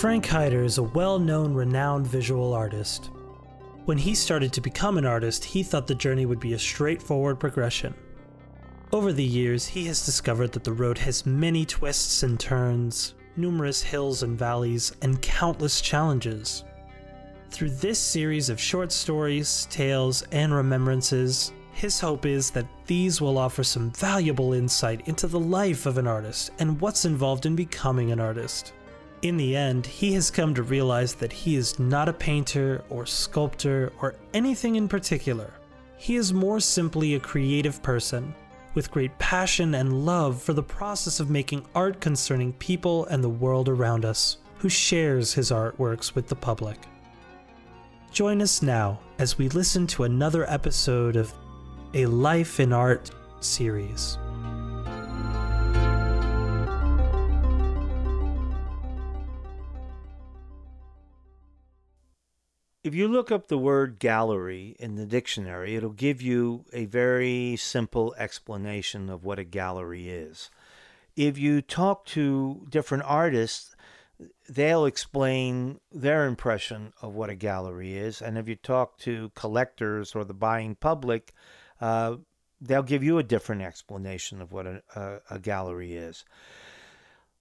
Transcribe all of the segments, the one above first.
Frank Hyder is a well-known, renowned visual artist. When he started to become an artist, he thought the journey would be a straightforward progression. Over the years, he has discovered that the road has many twists and turns, numerous hills and valleys, and countless challenges. Through this series of short stories, tales, and remembrances, his hope is that these will offer some valuable insight into the life of an artist and what's involved in becoming an artist. In the end, he has come to realize that he is not a painter or sculptor or anything in particular. He is more simply a creative person, with great passion and love for the process of making art concerning people and the world around us, who shares his artworks with the public. Join us now as we listen to another episode of A Life in Art series. If you look up the word gallery in the dictionary, it'll give you a very simple explanation of what a gallery is. If you talk to different artists, they'll explain their impression of what a gallery is. And if you talk to collectors or the buying public, they'll give you a different explanation of what a gallery is.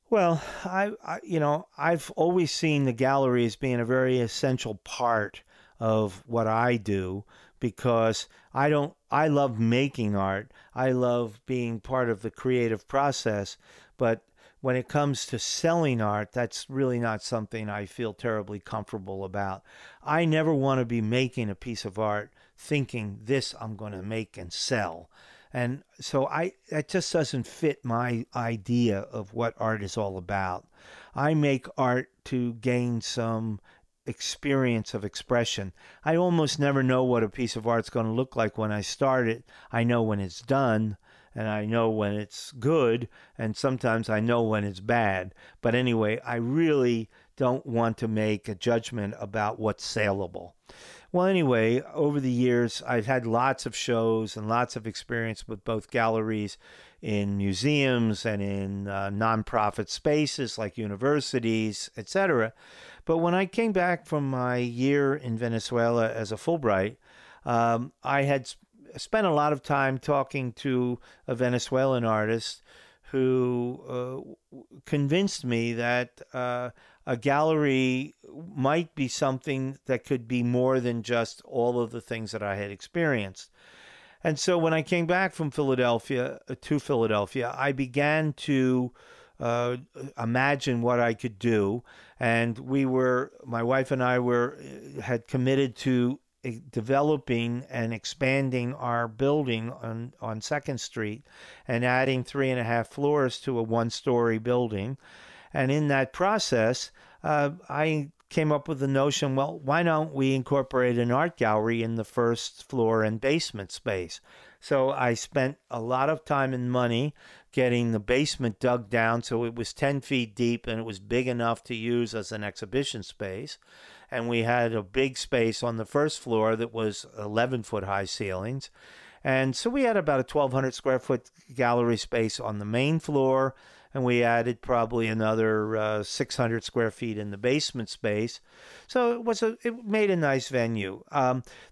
Well, I've always seen the gallery as being a very essential part of what I do, because I love making art. I love being part of the creative process, but when it comes to selling art, that's really not something I feel terribly comfortable about. I never want to be making a piece of art thinking this I'm going to make and sell. And so that just doesn't fit my idea of what art is all about. I make art to gain some experience of expression. I almost never know what a piece of art's going to look like when I start it. I know when it's done, and I know when it's good, and sometimes I know when it's bad. But anyway, I really don't want to make a judgment about what's saleable. Well, anyway, over the years, I've had lots of shows and lots of experience with both galleries in museums and in nonprofit spaces like universities, etc. But when I came back from my year in Venezuela as a Fulbright, I had spent a lot of time talking to a Venezuelan artist who convinced me that a gallery might be something that could be more than just all of the things that I had experienced. And so when I came back from Philadelphia to Philadelphia, I began to imagine what I could do. And my wife and I had committed to developing and expanding our building on 2nd Street and adding 3.5 floors to a 1-story building. And in that process, I came up with the notion, well, why don't we incorporate an art gallery in the 1st floor and basement space? So I spent a lot of time and money getting the basement dug down so it was 10 feet deep and it was big enough to use as an exhibition space. And we had a big space on the 1st floor that was 11-foot high ceilings. And so we had about a 1,200 square foot gallery space on the main floor, and we added probably another 600 square feet in the basement space. So it made a nice venue.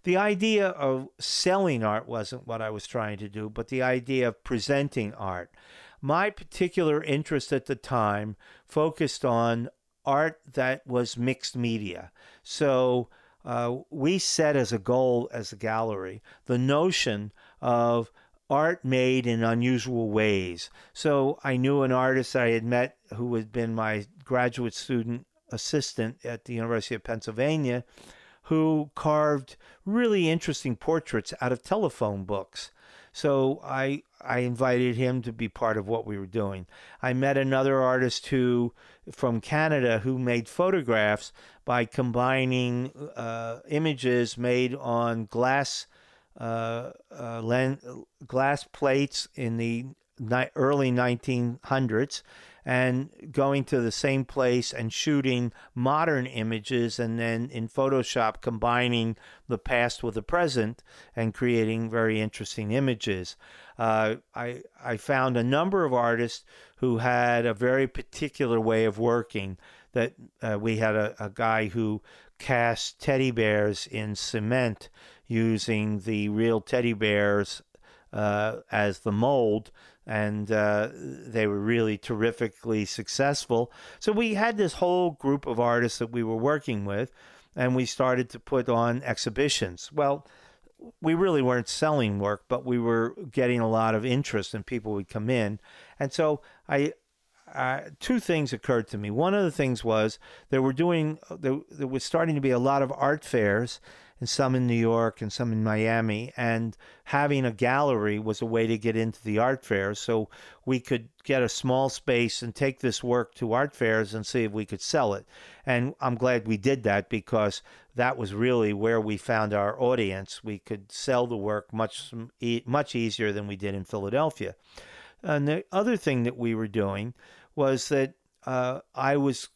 The idea of selling art wasn't what I was trying to do, but the idea of presenting art. My particular interest at the time focused on art that was mixed media. So we set as a goal as a gallery the notion of art made in unusual ways. So I knew an artist I had met who had been my graduate student assistant at the University of Pennsylvania, who carved really interesting portraits out of telephone books. So I invited him to be part of what we were doing. I met another artist from Canada who made photographs by combining images made on glass plates in the early 1900s and going to the same place and shooting modern images, and then in Photoshop combining the past with the present and creating very interesting images. I found a number of artists who had a very particular way of working that we had a guy who cast teddy bears in cement using the real teddy bears as the mold, and they were really terrifically successful. So we had this whole group of artists that we were working with, and we started to put on exhibitions. Well, we really weren't selling work, but we were getting a lot of interest, and people would come in. And so two things occurred to me. One of the things was there was starting to be a lot of art fairs, and some in New York and some in Miami, and having a gallery was a way to get into the art fairs. So we could get a small space and take this work to art fairs and see if we could sell it. And I'm glad we did that, because that was really where we found our audience. We could sell the work much easier than we did in Philadelphia. And the other thing that we were doing was that I was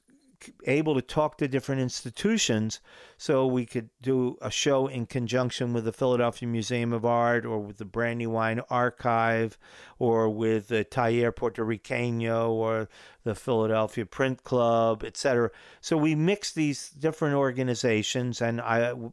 able to talk to different institutions, so we could do a show in conjunction with the Philadelphia Museum of Art, or with the Brandywine Archive, or with the Taller Puertorriqueño, or the Philadelphia Print Club, etc. So we mixed these different organizations, and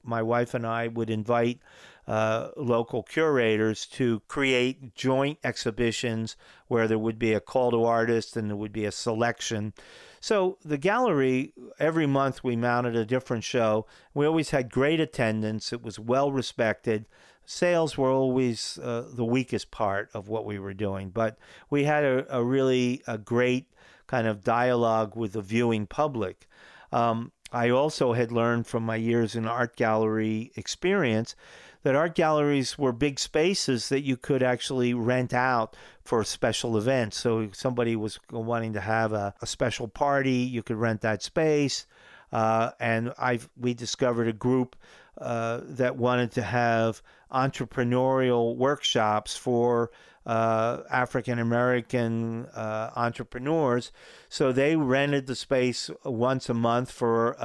my wife and I would invite local curators to create joint exhibitions where there would be a call to artists and there would be a selection. So the gallery, every month we mounted a different show. We always had great attendance. It was well respected. Sales were always the weakest part of what we were doing, but we had a really great kind of dialogue with the viewing public. I also had learned from my years in art gallery experience that art galleries were big spaces that you could actually rent out for special events. So if somebody was wanting to have a special party, you could rent that space. And we discovered a group that wanted to have entrepreneurial workshops for African American entrepreneurs. So they rented the space once a month for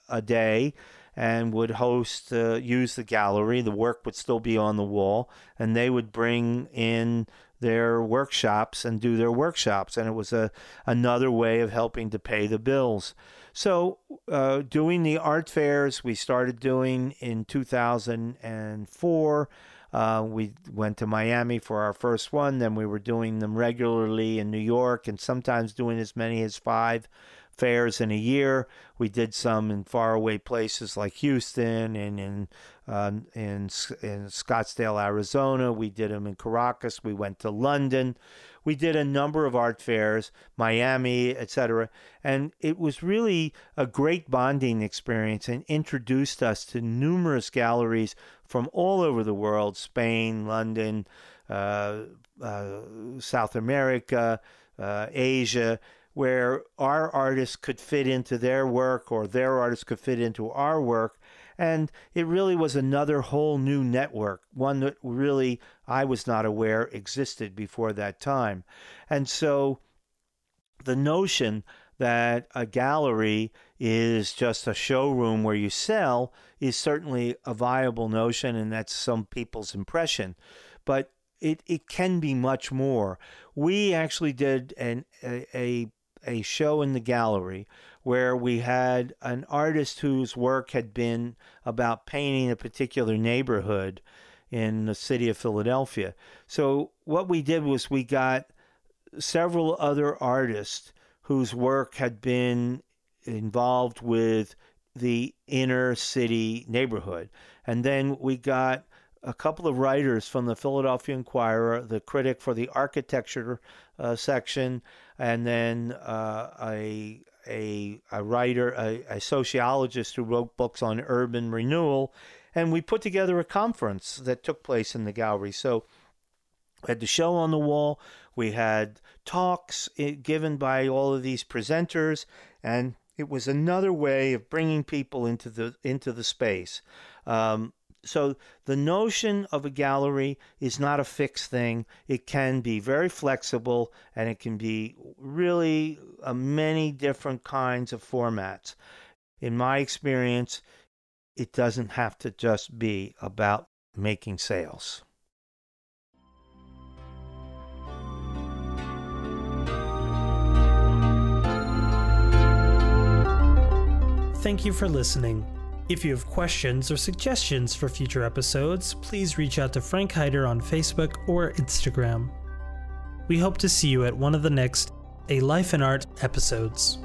a day, and would use the gallery. The work would still be on the wall, and they would bring in their workshops and do their workshops. And it was another way of helping to pay the bills. So doing the art fairs, we started doing in 2004. We went to Miami for our first one. Then we were doing them regularly in New York, and sometimes doing as many as 5 fairs in a year. We did some in faraway places like Houston and in Scottsdale, Arizona. We did them in Caracas. We went to London. We did a number of art fairs, Miami, etc. And it was really a great bonding experience, and introduced us to numerous galleries from all over the world: Spain, London, South America, Asia, where our artists could fit into their work, or their artists could fit into our work. And it really was another whole new network, one that really I was not aware existed before that time. And so the notion that a gallery is just a showroom where you sell is certainly a viable notion, and that's some people's impression. But it can be much more. We actually did a show in the gallery where we had an artist whose work had been about painting a particular neighborhood in the city of Philadelphia. So what we did was we got several other artists whose work had been involved with the inner city neighborhood. And then we got a couple of writers from the Philadelphia Inquirer, the critic for the architecture section, and then a writer, a sociologist who wrote books on urban renewal. And we put together a conference that took place in the gallery. So we had the show on the wall, we had talks given by all of these presenters, and it was another way of bringing people into the space. So the notion of a gallery is not a fixed thing. It can be very flexible, and it can be really many different kinds of formats. In my experience, it doesn't have to just be about making sales. thank you for listening. If you have questions or suggestions for future episodes, please reach out to Frank Hyder on Facebook or Instagram. We hope to see you at one of the next A Life in Art episodes.